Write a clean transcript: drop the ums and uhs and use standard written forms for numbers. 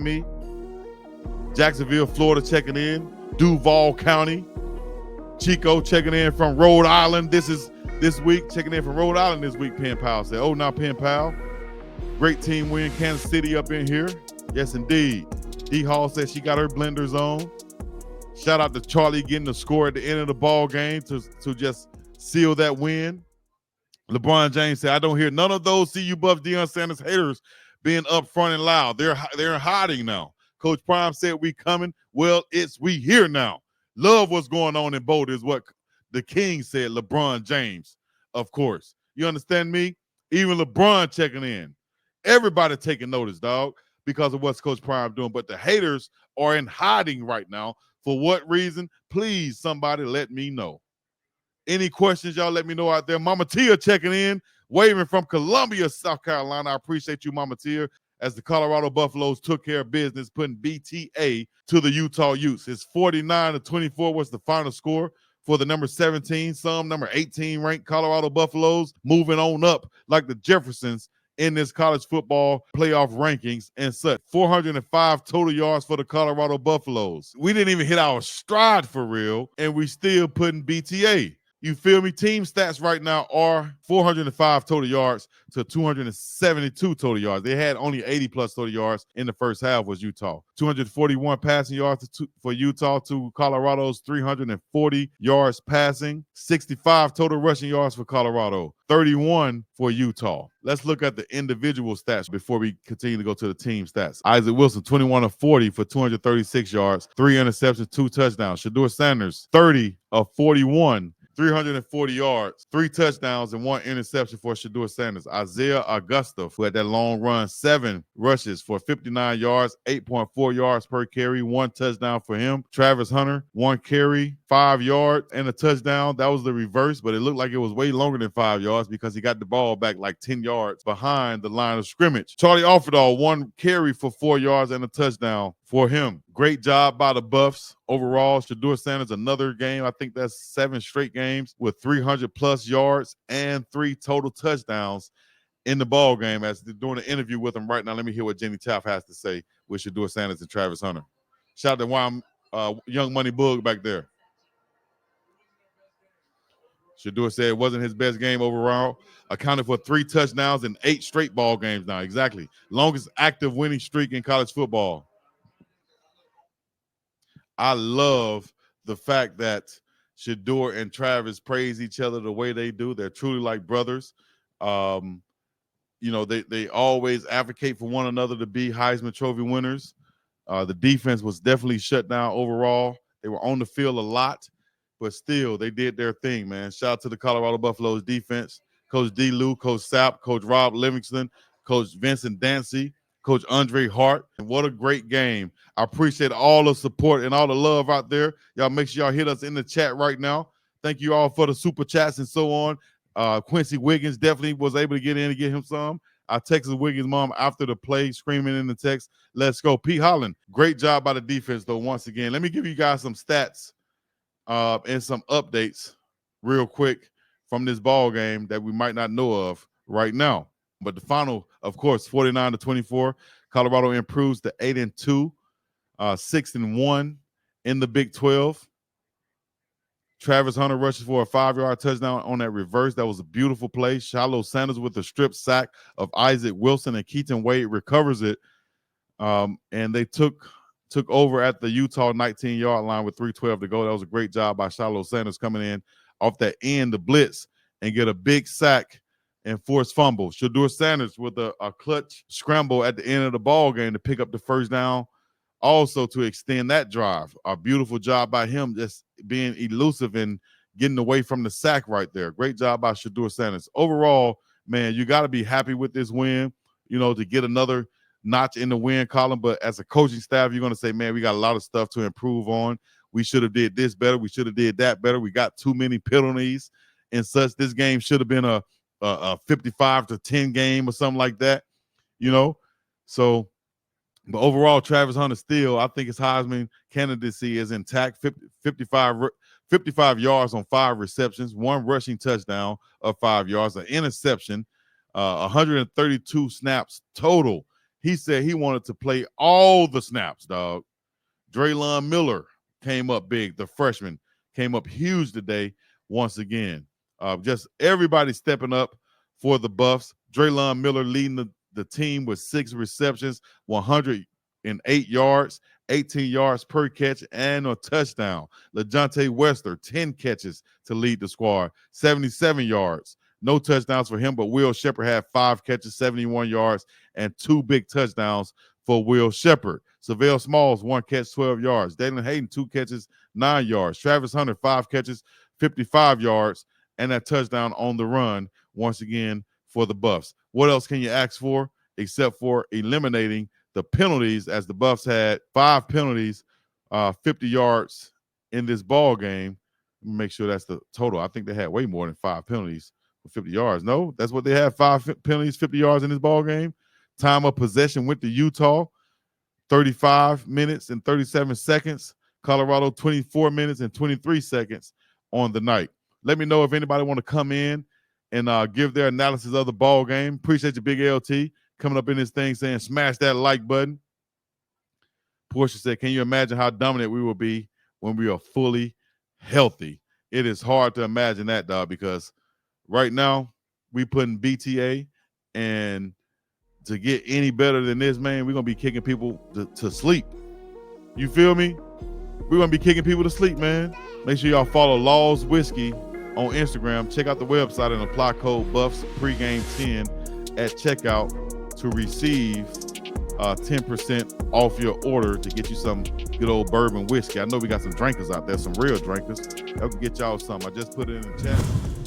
me. Jacksonville, Florida checking in. Duval County. Chico checking in from Rhode Island. This week. Checking in from Rhode Island this week, Pen Pal said. Oh, now Pen Pal. Great team win. Kansas City up in here. Yes, indeed. D Hall said she got her blenders on. Shout out to Charlie getting the score at the end of the ball game to just seal that win. LeBron James said, I don't hear none of those CU Buffs Deion Sanders haters being up front and loud. They're in hiding now. Coach Prime said we coming. Well, we here now. Love what's going on in Boulder is what the King said, LeBron James, of course. You understand me? Even LeBron checking in. Everybody taking notice, dog, because of what's Coach Prime doing. But the haters are in hiding right now. For what reason? Please, somebody let me know. Any questions, y'all let me know out there. Mama Tia checking in, waving from Columbia, South Carolina. I appreciate you, Mama Tia, as the Colorado Buffaloes took care of business, putting BTA to the Utah Utes. It's 49-24 was the final score for the number 17, number 18 ranked Colorado Buffaloes, moving on up like the Jeffersons in this college football playoff rankings and such. 405 total yards for the Colorado Buffaloes. We didn't even hit our stride for real, and we still putting BTA. You feel me? Team stats right now are 405 total yards to 272 total yards. They had only 80-plus total yards in the first half was Utah. 241 passing yards for Utah to Colorado's 340 yards passing. 65 total rushing yards for Colorado. 31 for Utah. Let's look at the individual stats before we continue to go to the team stats. Isaac Wilson, 21 of 40 for 236 yards, 3 interceptions, 2 touchdowns. Shedeur Sanders, 30 of 41. 340 yards, 3 touchdowns, and 1 interception for Shedeur Sanders. Isaiah Augustave, who had that long run, 7 rushes for 59 yards, 8.4 yards per carry, 1 touchdown for him. Travis Hunter, 1 carry, 5 yards, and a touchdown. That was the reverse, but it looked like it was way longer than 5 yards because he got the ball back like 10 yards behind the line of scrimmage. Charlie Offerdahl, 1 carry for 4 yards and a touchdown for him. Great job by the Buffs. Overall, Shedeur Sanders, another game. I think that's 7 straight games with 300-plus yards and 3 total touchdowns in the ball game. As they're doing an interview with him right now, let me hear what Jenny Taft has to say with Shedeur Sanders and Travis Hunter. Shout out to Young Money Bug back there. Shedeur said it wasn't his best game overall. Accounted for 3 touchdowns in 8 straight ball games now. Exactly. Longest active winning streak in college football. I love the fact that Shedeur and Travis praise each other the way they do. They're truly like brothers. They always advocate for one another to be Heisman Trophy winners. The defense was definitely shut down overall. They were on the field a lot, but still they did their thing, man. Shout out to the Colorado Buffaloes defense. Coach D. Lou, Coach Sapp, Coach Rob Livingston, Coach Vincent Dancy, Coach Andre Hart. And what a great game. I appreciate all the support and all the love out there. Y'all make sure y'all hit us in the chat right now. Thank you all for the super chats and so on. Quincy Wiggins definitely was able to get in and get him some. I texted Wiggins' mom after the play, screaming in the text, let's go. Pete Holland, great job by the defense, though, once again. Let me give you guys some stats and some updates real quick from this ball game that we might not know of right now. But the final, of course, 49-24. Colorado improves to 8-2, 6-1 in the Big 12. Travis Hunter rushes for a 5-yard touchdown on that reverse. That was a beautiful play. Shiloh Sanders with a strip sack of Isaac Wilson, and Keaton Wade recovers it. And they took over at the Utah 19-yard line with 3:12 to go. That was a great job by Shiloh Sanders coming in off that end, the blitz, and get a big sack and forced fumble. Shedeur Sanders with a clutch scramble at the end of the ball game to pick up the first down, also to extend that drive. A beautiful job by him, just being elusive and getting away from the sack right there. Great job by Shedeur Sanders. Overall, man, you got to be happy with this win, to get another notch in the win column. But as a coaching staff, you're going to say, man, we got a lot of stuff to improve on. We should have did this better. We should have did that better. We got too many penalties and such. This game should have been a 55-10 game or something like that, So, but overall, Travis Hunter still, I think his Heisman candidacy is intact. 55 yards on 5 receptions, 1 rushing touchdown of 5 yards, an interception, 132 snaps total He said he wanted to play all the snaps, dog. Draylon Miller came up big. The freshman came up huge today once again. Just everybody stepping up for the Buffs. Draylon Miller leading the team with 6 receptions, 108 yards, 18 yards per catch, and a touchdown. LaJohntay Wester, 10 catches to lead the squad, 77 yards. No touchdowns for him, but Will Shepherd had 5 catches, 71 yards, and 2 big touchdowns for Will Shepherd. Savell Smalls, 1 catch, 12 yards. Dalen Hayden, 2 catches, 9 yards. Travis Hunter, 5 catches, 55 yards, and that touchdown on the run once again for the Buffs. What else can you ask for except for eliminating the penalties, as the Buffs had 5 penalties, 50 yards in this ball game. Let me make sure that's the total. I think they had way more than 5 penalties for 50 yards. No, that's what they had, 5 penalties, 50 yards in this ball game. Time of possession went to Utah, 35 minutes and 37 seconds. Colorado, 24 minutes and 23 seconds on the night. Let me know if anybody want to come in and give their analysis of the ball game. Appreciate you, Big LT, coming up in this thing saying smash that like button. Portia said, can you imagine how dominant we will be when we are fully healthy? It is hard to imagine that, dog, because right now we putting BTA, and to get any better than this, man, we're going to be kicking people to sleep. You feel me? We're going to be kicking people to sleep, man. Make sure y'all follow Laws Whiskey on Instagram. Check out the website and apply code BUFFS pregame 10 at checkout to receive 10% off your order to get you some good old bourbon whiskey. I know we got some drinkers out there, some real drinkers. I can get y'all some. I just put it in the chat.